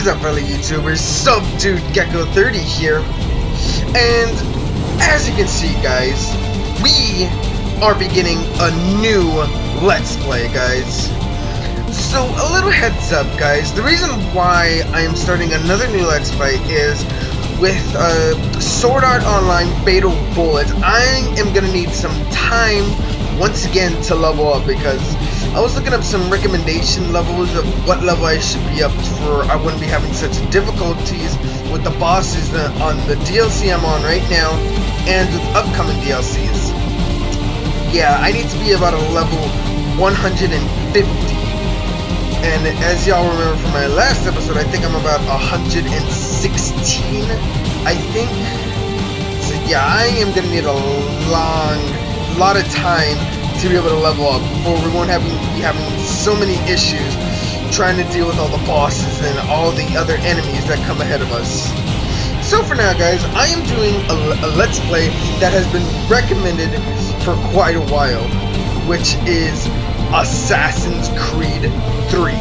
is up, fellow YouTubers? Subdued Gecko 30 here, and as you can see, guys, we are beginning a new Let's Play, guys. So, a little heads up, guys. The reason why I am starting another new Let's Play is with Sword Art Online Fatal Bullets. I am gonna need some time once again to level up, because I was looking up some recommendation levels of what level I should be up for. I wouldn't be having such difficulties with the bosses on the DLC I'm on right now and with upcoming DLCs. Yeah, I need to be about a level 150. And as y'all remember from my last episode, I think I'm about 116, I think. So yeah, I am gonna need a lot of time to be able to level up before we won't be having so many issues trying to deal with all the bosses and all the other enemies that come ahead of us. So for now, guys, I am doing a Let's Play that has been recommended for quite a while, which is Assassin's Creed 3.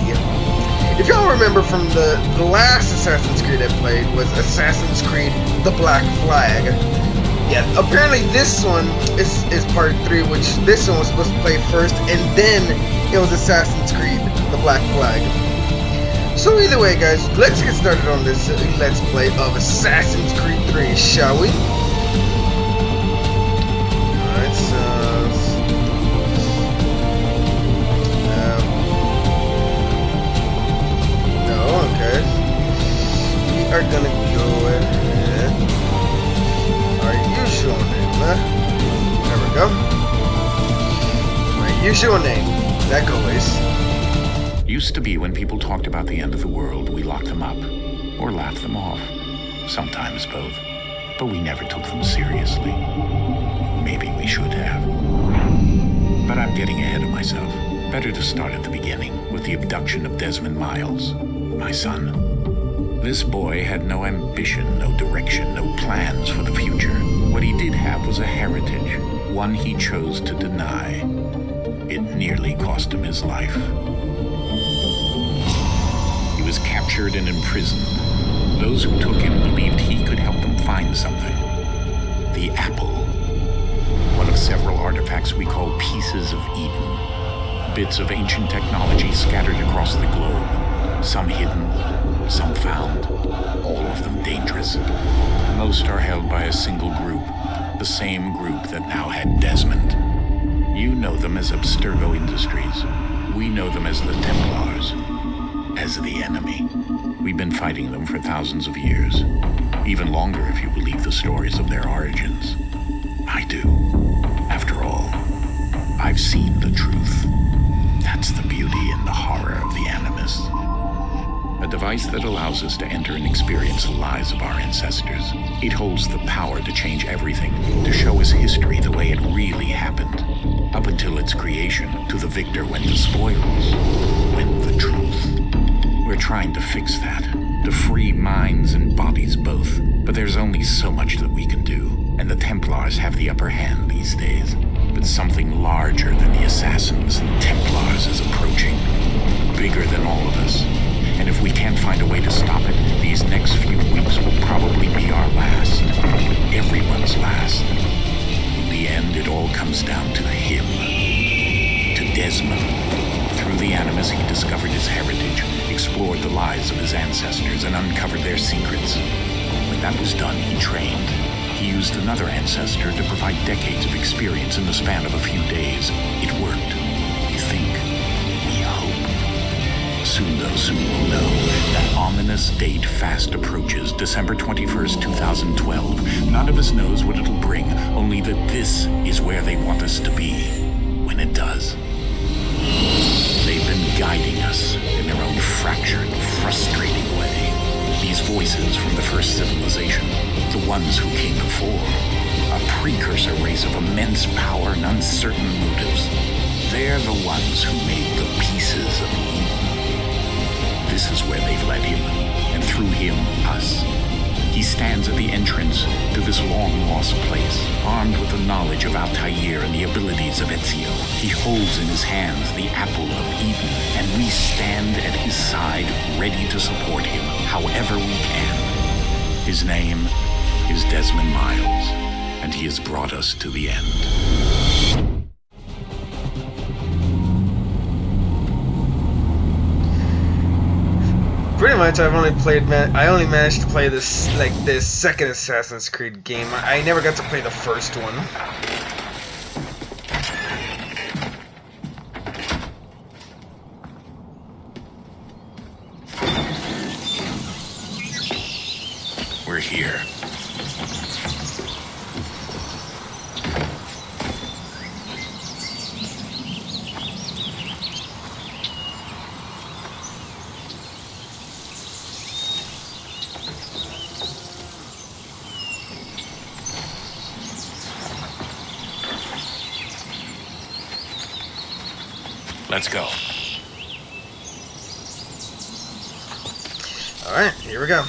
If y'all remember from the last Assassin's Creed I played was Assassin's Creed The Black Flag. Yeah, apparently this one is part 3, which this one was supposed to play first, and then it was Assassin's Creed The Black Flag. So either way, guys, let's get started on this Let's Play of Assassin's Creed 3, shall we? Alright, so... okay. We are gonna go ahead. Our usual name, huh? There we go. My usual name, like always. Used to be when people talked about the end of the world, we locked them up, or laughed them off. Sometimes both. But we never took them seriously. Maybe we should have. But I'm getting ahead of myself. Better to start at the beginning, with the abduction of Desmond Miles, my son. This boy had no ambition, no direction, no plans for the future. What he did have was a heritage, one he chose to deny. It nearly cost him his life. He was captured and imprisoned. Those who took him believed he could help them find something. The apple. One of several artifacts we call pieces of Eden. Bits of ancient technology scattered across the globe. Some hidden, some found, all of them dangerous. Most are held by a single group, the same group that now had Desmond. You know them as Abstergo Industries. We know them as the Templars, as the enemy. We've been fighting them for thousands of years, even longer if you believe the stories of their origins. I do. After all, I've seen the truth. That's the beauty and the horror of the Animus. A device that allows us to enter and experience the lives of our ancestors. It holds the power to change everything, to show us history the way it really happened. Up until its creation, to the victor went the spoils, went the truth. We're trying to fix that, to free minds and bodies both. But there's only so much that we can do, and the Templars have the upper hand these days. But something larger than the Assassins and Templars is approaching, bigger than all of us. And if we can't find a way to stop it, these next few weeks will probably be our last. Everyone's last. In the end, it all comes down to him. To Desmond. Through the Animus, he discovered his heritage, explored the lives of his ancestors, and uncovered their secrets. When that was done, he trained. He used another ancestor to provide decades of experience in the span of a few days. It worked. We think. We hope. Soon we'll know. That ominous date fast approaches, December 21st, 2012. None of us knows what it'll bring, only that this is where they want us to be, when it does. They've been guiding us in their own fractured, frustrating way. These voices from the first civilization, the ones who came before, a precursor race of immense power and uncertain motives. They're the ones who made the pieces of Eden. This is where they've led him, and through him, us. He stands at the entrance to this long-lost place, armed with the knowledge of Altair and the abilities of Ezio. He holds in his hands the apple of Eden, and we stand at his side, ready to support him however we can. His name is Desmond Miles, and he has brought us to the end. Pretty much, I only managed to play this second Assassin's Creed game. I never got to play the first one. We're here. Let's go. Alright, here we go.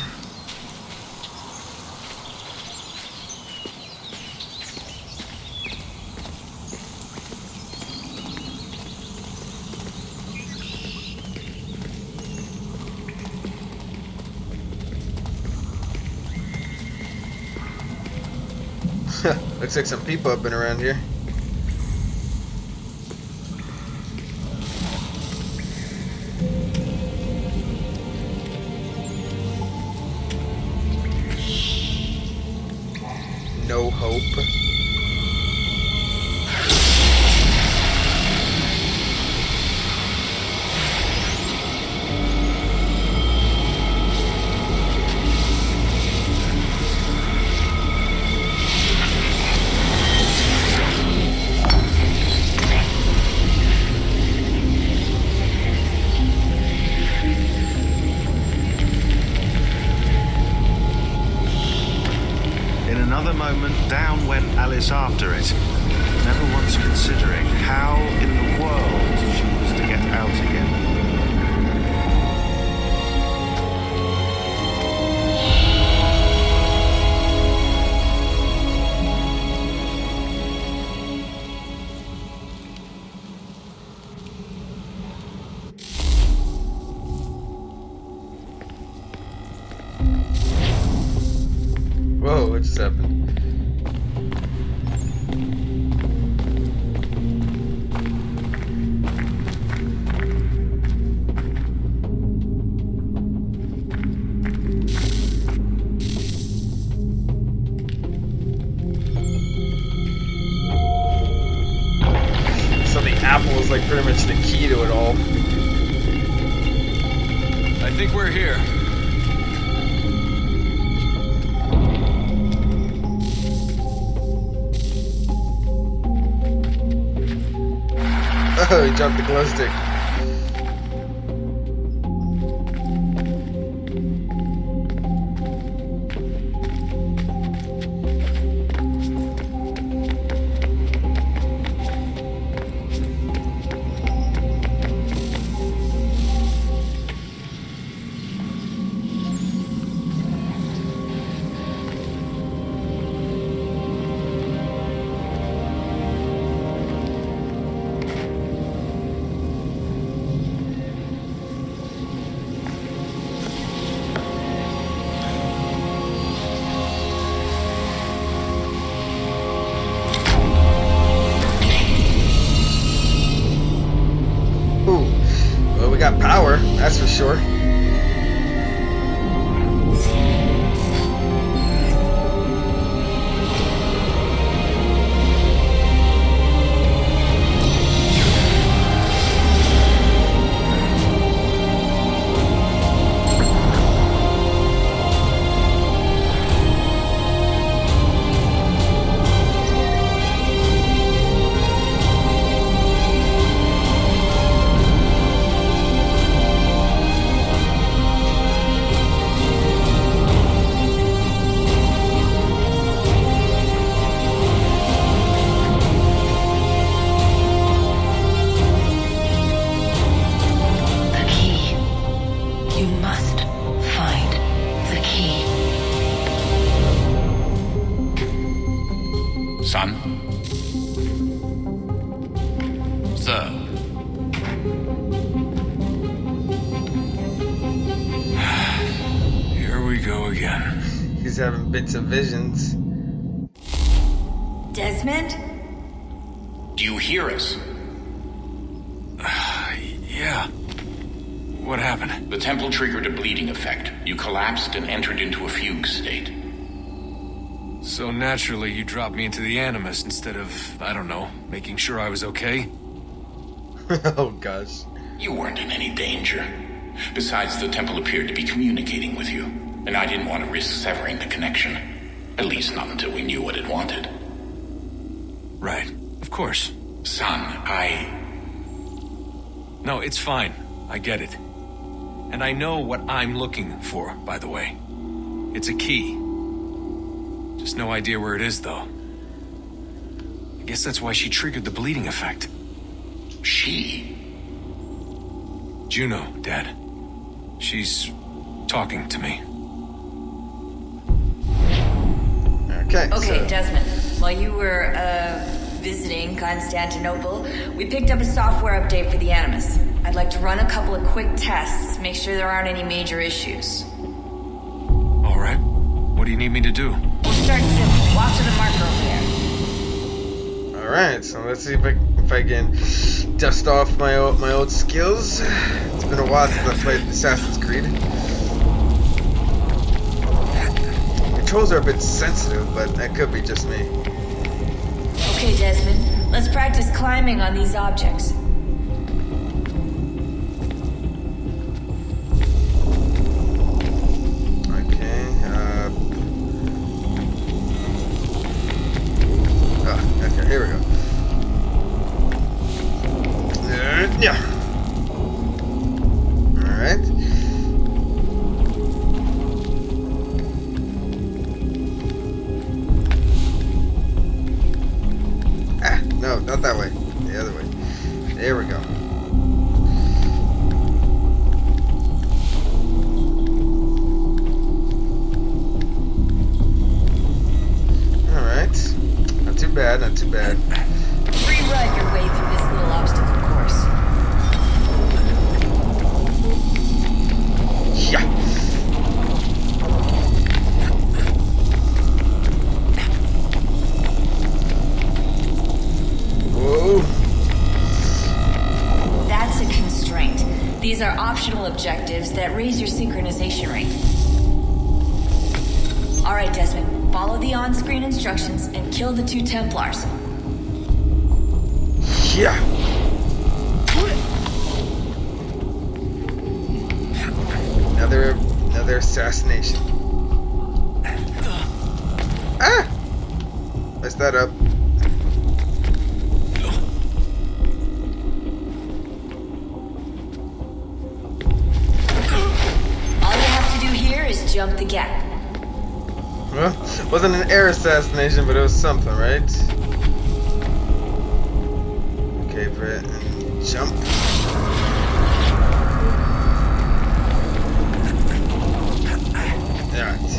Looks like some people have been around here. No hope. Down went Alice after it, never once considering how in the world she was to get out again. Whoa, what just happened? So the apple is like pretty much the key to it all. I think we're here. Oh, he dropped the glow stick. We got power, that's for sure. You must find the key. Son? Sir. Here we go again. He's having bits of visions. Desmond? Do you hear us? Yeah. What happened? The temple triggered a bleeding effect. You collapsed and entered into a fugue state. So naturally, you dropped me into the Animus instead of, I don't know, making sure I was okay? Oh gosh. You weren't in any danger. Besides, the temple appeared to be communicating with you, and I didn't want to risk severing the connection. At least not until we knew what it wanted. Right. Of course. Son, No, it's fine. I get it. And I know what I'm looking for, by the way. It's a key. Just no idea where it is, though. I guess that's why she triggered the bleeding effect. She? Juno, Dad. She's talking to me. Okay. Okay, So, Desmond. While you were, visiting Constantinople, we picked up a software update for the Animus. I'd like to run a couple of quick tests, make sure there aren't any major issues. All right. What do you need me to do? We'll start simple. Walk to the marker over there. all right. So let's see if I can dust off my old skills. It's been a while since I played Assassin's Creed. Controls are a bit sensitive, but that could be just me. Okay, Desmond. Let's practice climbing on these objects. Okay. Okay. Here we go. Yeah. All right. No, not that way. The other way. There we go. Alright. Not too bad, not too bad. Free run your way through this little obstacle course. Yeah. Whoa. That's a constraint. These are optional objectives that raise your synchronization rate. Alright, Desmond. Follow the on-screen instructions and kill the 2 Templars. Yeah. Another assassination. Ah! Messed that up. All you have to do here is jump the gap. Well, wasn't an air assassination, but it was something, right? Okay, Brett, and jump. Alright.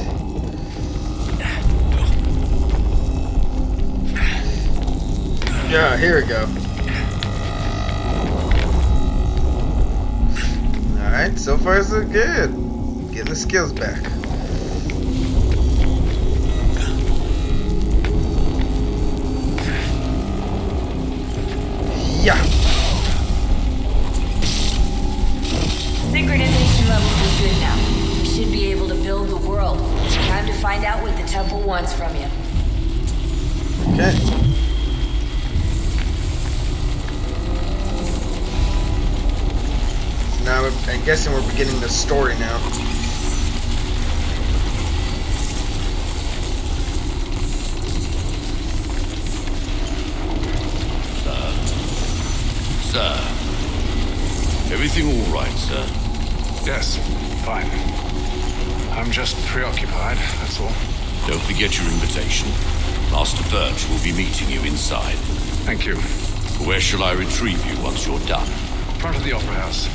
Yeah, here we go. Alright, so far so good. Getting the skills back. Yeah. Synchronization levels are good now. We should be able to build the world. Time to find out what the temple wants from you. Okay. So now I'm guessing we're beginning the story now. Sir. Everything all right, sir? Yes, fine. I'm just preoccupied, that's all. Don't forget your invitation. Master Birch will be meeting you inside. Thank you. Where shall I retrieve you once you're done? Front of the Opera House.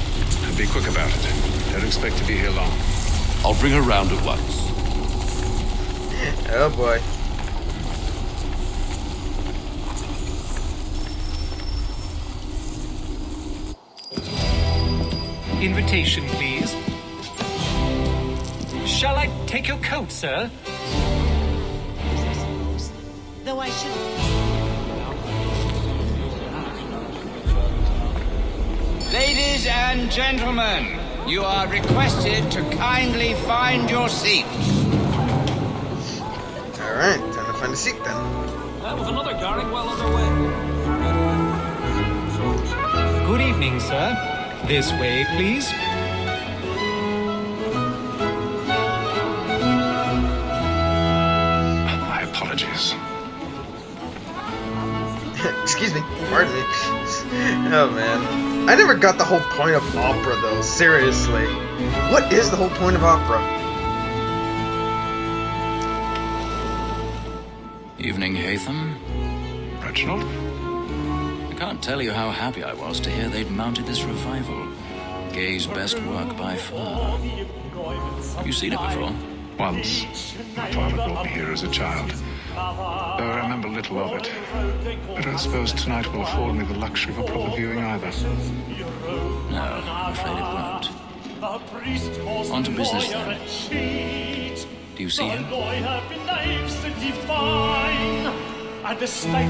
And be quick about it. Don't expect to be here long. I'll bring her round at once. Oh boy. invitation, please. Shall I take your coat, sir? Though I should. Ladies and gentlemen, you are requested to kindly find your seats. Alright, time to find a seat then. That was another garring well underway. Good evening, sir. This way, please. My apologies. Excuse me, pardon me. Oh man. I never got the whole point of opera though, seriously. What is the whole point of opera? Evening, Hatham. Reginald? I can't tell you how happy I was to hear they'd mounted this revival. Gay's best work by far. Have you seen it before? Once. My father brought me here as a child. Though I remember little of it. I don't suppose tonight will afford me the luxury of a proper viewing either. No, I'm afraid it won't. On to business then. Do you see him?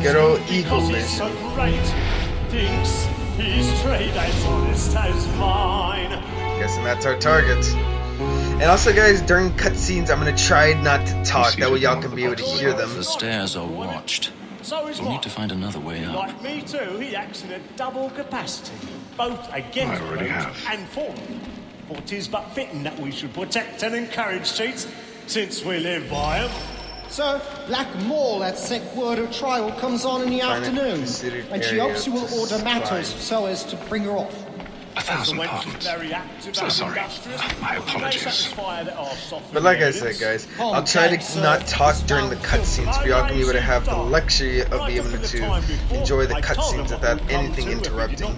Good old eagle mission. Thinks his trade as honest as mine. Guessing that's our target. And also guys, during cutscenes I'm gonna try not to talk, that way y'all can be able to hear them. The stairs are watched. So is We'll need to find another way up. Like me too, he acts in a double capacity, both against I already them have. and for them. For 'tis but fitting that we should protect and encourage cheats, since we live by them. Sir, Black Mall at Sec Word of Trial comes on in the afternoon, and she hopes you will order matters so as to bring her off. 1,000 pardons. So sorry. My apologies. But like I said guys, I'll try to not talk during the cutscenes for y'all can be able to have the luxury of being able to enjoy the cutscenes without anything interrupting.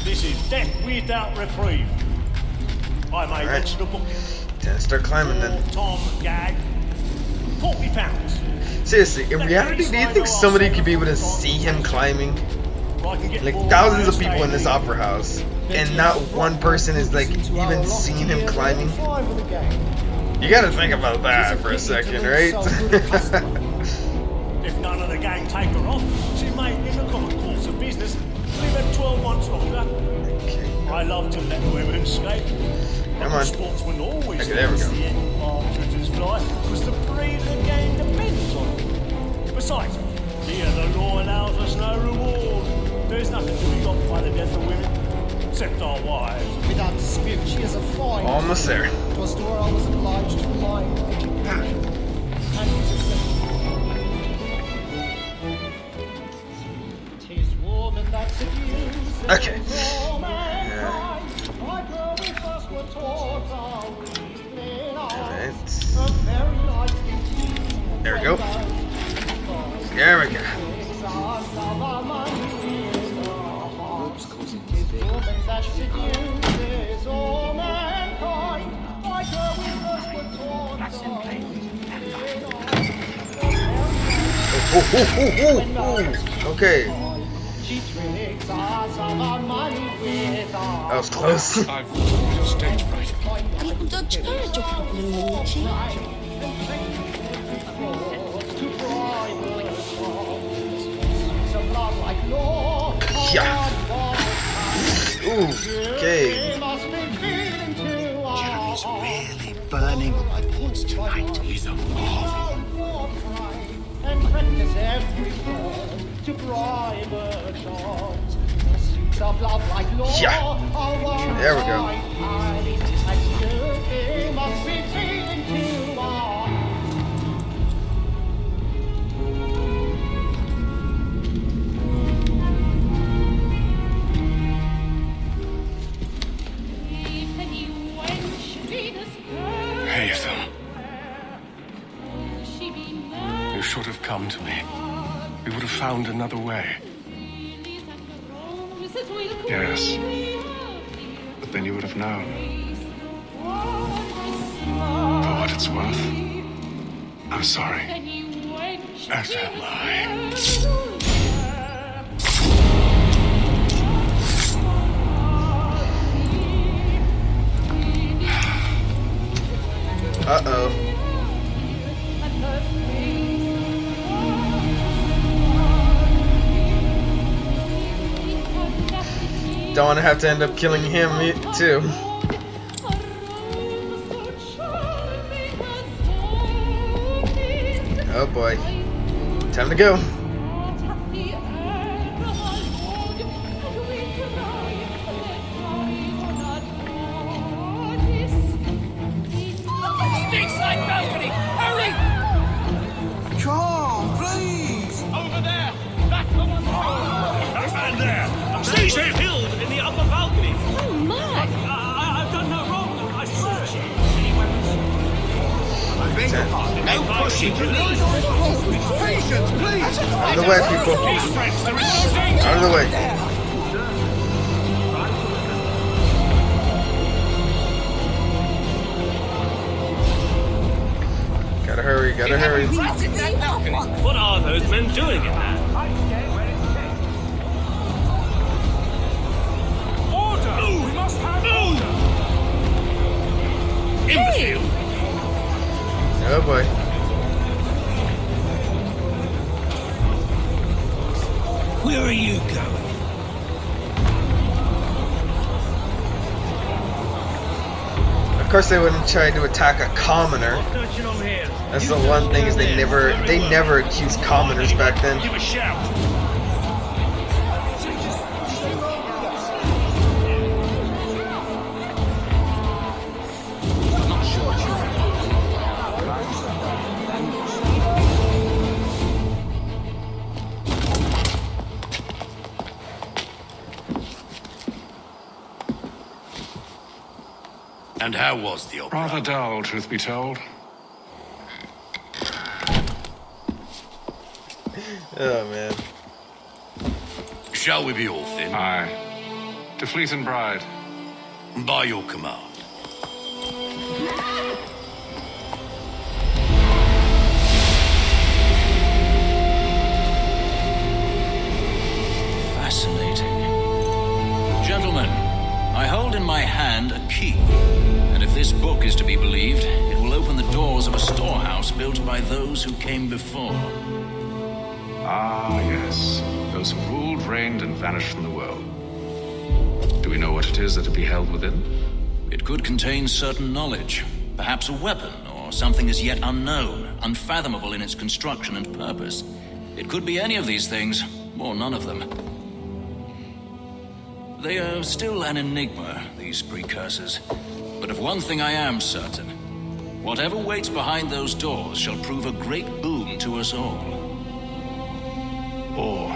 This is death without reprieve. I may mention the book. Time to start climbing then. Tom Gag. £40. Seriously, in reality, do you think somebody could be able to see him climbing? Like thousands of people in this opera house, and not one person is like even seeing him climbing. You gotta think about that for a second, right? If none of the gang take her off, she may, in the common course of business, live at 12 months longer. I love to let women escape. Come on. Sportsmen always Okay, there we go. the embark fly, because the breed of the gang depends on it. Besides, here the law allows us no reward. There's nothing to be got by the death of women, except our wives. Without dispute, she is a fine. Almost there. It was to her I was obliged to remind. Tis woman that seduces. Okay. There we go. There we go. Okay. That was close. I've stage fright. Yeah. Ooh, okay. Jeremy's really burning reports tonight. He's a marvel. And practice every word to bribe a chance. Pursuits of love like law. Yeah. There we go. And still they must be taken to our. Hatham. You should have come to me. We would have found another way. Yes. But then you would have known. For what it's worth, I'm sorry. As am I. Uh-oh. Don't want to have to end up killing him too. Oh boy. Time to go. Stateside balcony! Hurry! Come, please! Over there! That's the one! That man there! Seize him! Killed in the upper balcony! Oh my! I've done no wrong, I swear! No pushing, please! Patience, please! Out of the way, people. Out of the way. Gotta hurry, gotta hurry. What are those men doing in there? Order! Move! We must have order! Imbecile! Oh boy. Where are you going? Of course they wouldn't try to attack a commoner. That's the one thing is they never accused commoners back then. Give a shout! And how was the opera? Rather dull, truth be told. Oh man. Shall we be off then? Aye. To Fleet and Bride. By your command. Fascinating. Gentlemen, I hold in my hand a key. And if this book is to be believed, it will open the doors of a storehouse built by those who came before. Ah, yes. Those who ruled, reigned, and vanished from the world. Do we know what it is that will be held within? It could contain certain knowledge, perhaps a weapon, or something as yet unknown, unfathomable in its construction and purpose. It could be any of these things, or none of them. They are still an enigma, these precursors. But of one thing I am certain. Whatever waits behind those doors shall prove a great boon to us all. Or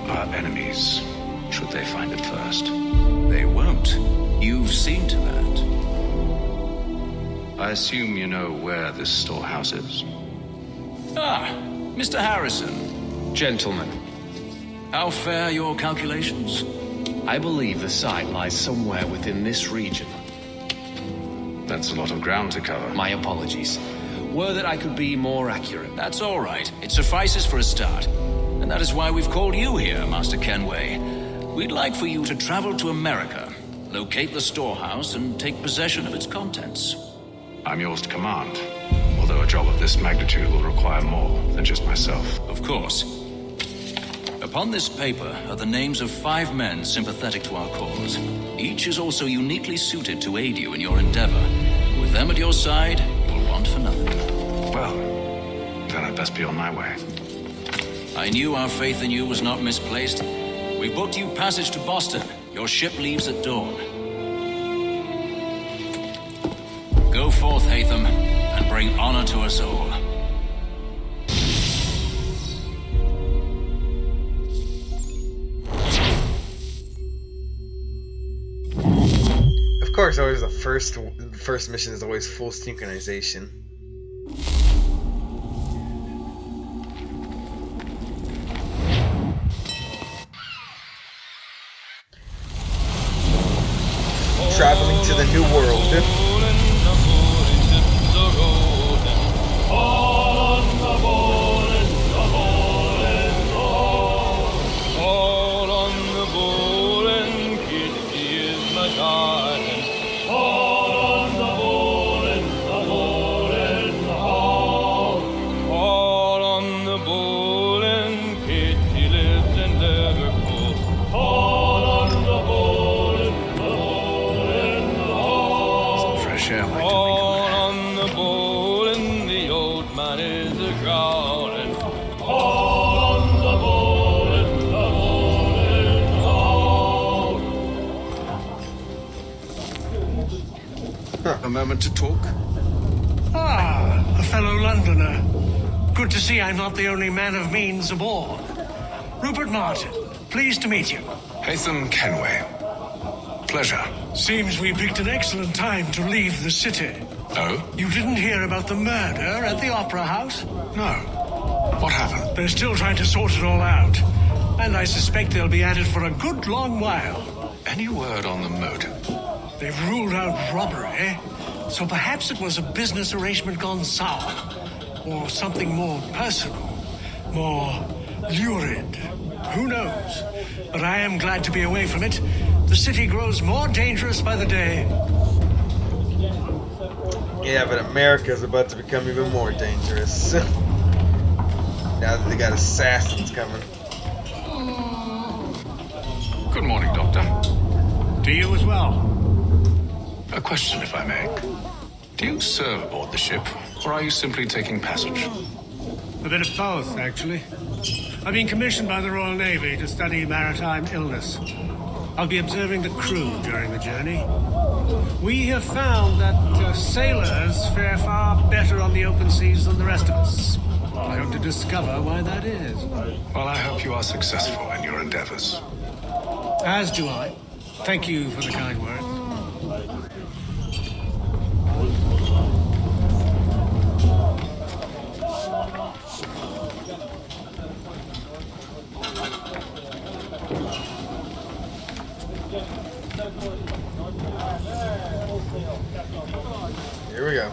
our enemies, should they find it first. They won't. You've seen to that. I assume you know where this storehouse is. Ah, Mr. Harrison. Gentlemen, How fare your calculations? I believe the site lies somewhere within this region. That's a lot of ground to cover. My apologies. Were that I could be more accurate. That's all right. It suffices for a start. And that is why we've called you here, Master Kenway. We'd like for you to travel to America, locate the storehouse, and take possession of its contents. I'm yours to command, although a job of this magnitude will require more than just myself. Of course. Upon this paper are the names of 5 men sympathetic to our cause. Each is also uniquely suited to aid you in your endeavor. With them at your side, you will want for nothing. Well, then I'd best be on my way. I knew our faith in you was not misplaced. We booked you passage to Boston. Your ship leaves at dawn. Go forth, Hatham, and bring honor to us all. Of course, always the first mission is always full synchronization. Traveling to the new world. share my All on the bowl and the old man is a growling. All on the bowl and the bowl is all. A moment to talk? Ah, a fellow Londoner. Good to see I'm not the only man of means aboard. Rupert Martin, pleased to meet you. Haytham Kenway. Pleasure. Seems we picked an excellent time to leave the city. Oh? You didn't hear about the murder at the Opera House? No. What happened? They're still trying to sort it all out. And I suspect they'll be at it for a good long while. Any word on the motive? They've ruled out robbery, so perhaps it was a business arrangement gone sour. Or something more personal, more lurid. Who knows? But I am glad to be away from it. The city grows more dangerous by the day. Yeah, but America's about to become even more dangerous. Now that they got assassins coming. Good morning, Doctor. To you as well. A question, if I may. Do you serve aboard the ship, or are you simply taking passage? A bit of both, actually. I've been commissioned by the Royal Navy to study maritime illness. I'll be observing the crew during the journey. We have found that sailors fare far better on the open seas than the rest of us. I hope to discover why that is. Well, I hope you are successful in your endeavors. As do I. Thank you for the kind words. Here we go.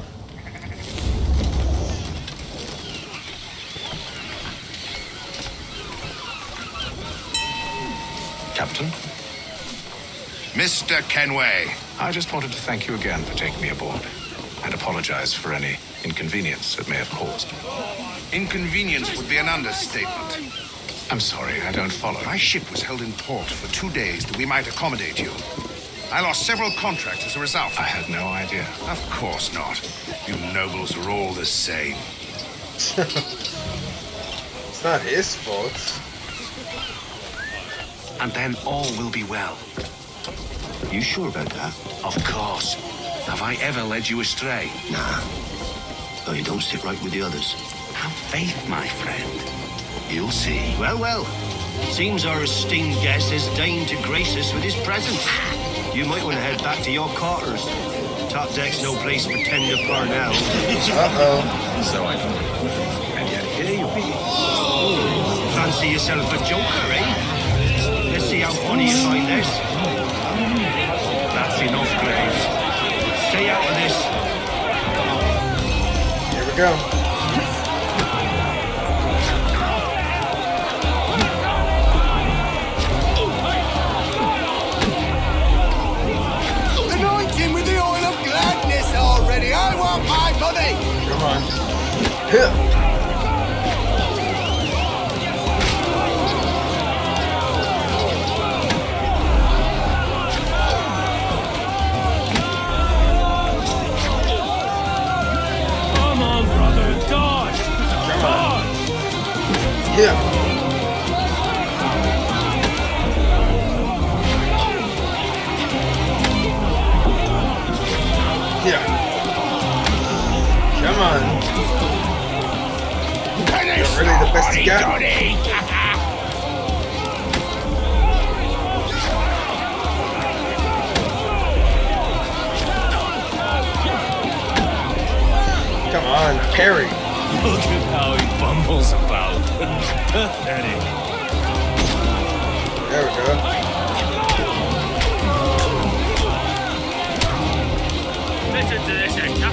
Captain? Mr. Kenway. I just wanted to thank you again for taking me aboard, and apologize for any inconvenience it may have caused. Inconvenience would be an understatement. I'm sorry, I don't follow. My ship was held in port for 2 days that we might accommodate you. I lost several contracts as a result. I had no idea. Of course not. You nobles are all the same. It's not his fault. And then all will be well. You sure about that? Of course. Have I ever led you astray? Nah. Oh, you don't sit right with the others. Have faith, my friend. You'll see. Well, well. Seems our esteemed guest has deigned to grace us with his presence. You might want to head back to your quarters. Top deck's no place for tender Parnell. Uh-oh. So I thought. And yet here you be. Fancy yourself a joker, eh? Let's see how funny you find this. That's enough, Graves. Stay out of this. Here we go. With the oil of gladness already. I want my money. Come on. Come on, brother. Dodge. Come on. Yeah. Yeah. Come on. You're really the best you got. Come on, parry. Look at how he bumbles about. Pathetic. There we go. Listen to this, Hector.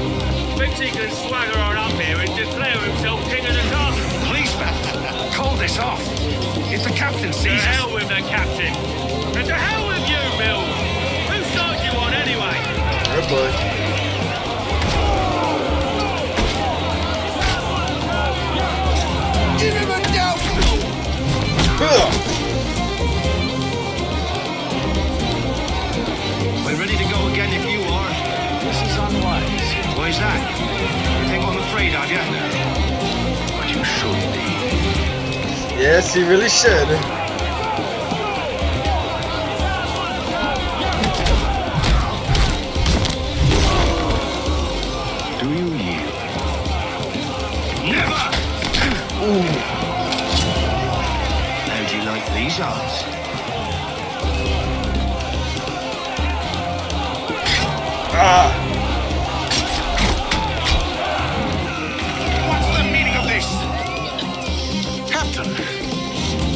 Thinks he can swagger on up here and declare himself king of the castle. Policeman, call this off. If the captain To sees us... hell with the captain. And to hell with you, Mills. Whose side you on anyway? Good boy. Give him a down. We're ready to go again if you are. This is wise. Why's that? You think I'm afraid of you? No. But you should be. Yes, he really should. Do you yield? Never! Ooh. How do you like these odds? Ah. What's the meaning of this? Captain!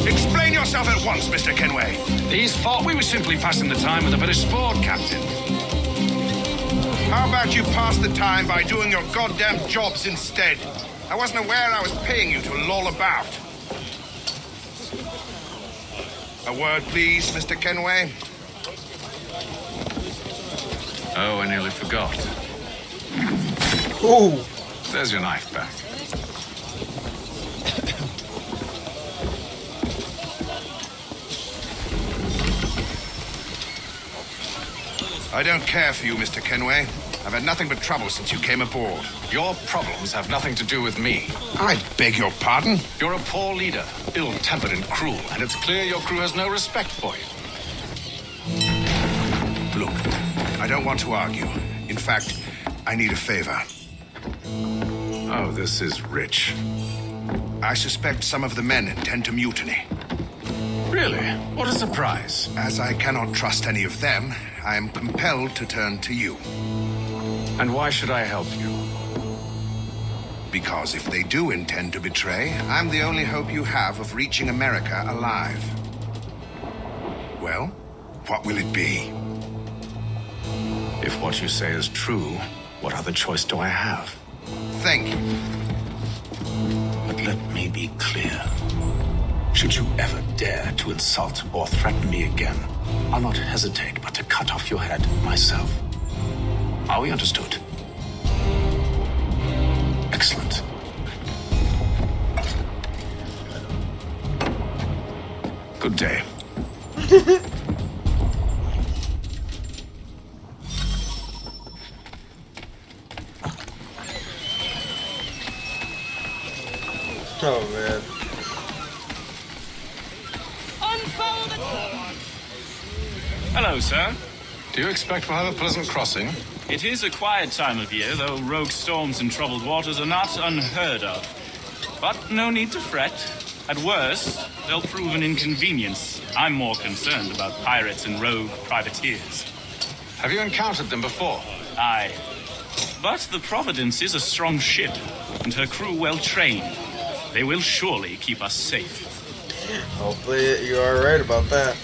Explain yourself at once, Mr. Kenway. These thought we were simply passing the time with a bit of sport, Captain. How about you pass the time by doing your goddamn jobs instead? I wasn't aware I was paying you to loll about. A word, please, Mr. Kenway. Oh, I nearly forgot. Ooh. There's your knife back. I don't care for you, Mr. Kenway. I've had nothing but trouble since you came aboard. Your problems have nothing to do with me. I beg your pardon? You're a poor leader, ill-tempered and cruel, and it's clear your crew has no respect for you. Look, I don't want to argue. In fact, I need a favor. Oh, this is rich. I suspect some of the men intend to mutiny. Really? What a surprise. As I cannot trust any of them, I am compelled to turn to you. And why should I help you? Because if they do intend to betray, I'm the only hope you have of reaching America alive. Well, what will it be? If what you say is true, what other choice do I have? Thank you. But let me be clear. Should you ever dare to insult or threaten me again, I'll not hesitate but to cut off your head myself. Are we understood? Excellent. Good day. Oh man. Hello, sir. Do you expect we'll have a pleasant crossing? It is a quiet time of year, though rogue storms and troubled waters are not unheard of. But no need to fret. At worst, they'll prove an inconvenience. I'm more concerned about pirates and rogue privateers. Have you encountered them before? Aye. But the Providence is a strong ship, and her crew well trained. They will surely keep us safe. Hopefully you are right about that.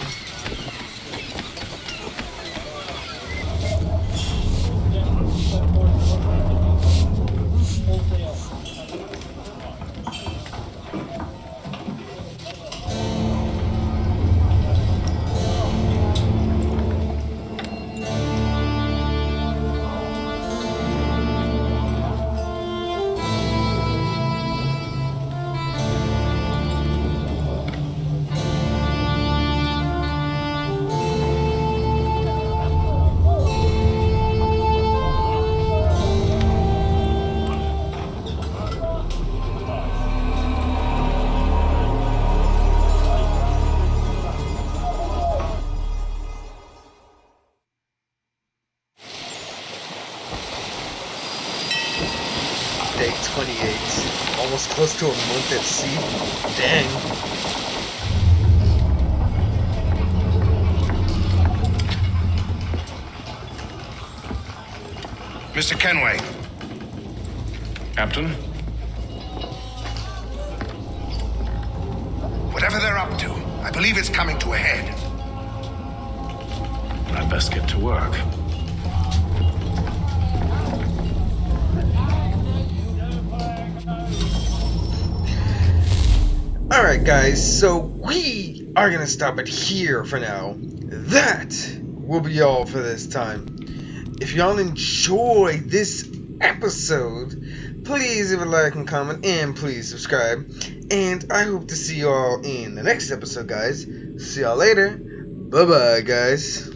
Day 28. Almost close to a month at sea. Dang. Mr. Kenway. Captain? Whatever they're up to, I believe it's coming to a head. I'd best get to work. Alright guys, so we are gonna stop it here for now. That will be all for this time. If y'all enjoyed this episode, please leave a like and comment, and please subscribe. And I hope to see y'all in the next episode, guys. See y'all later. Bye bye, guys.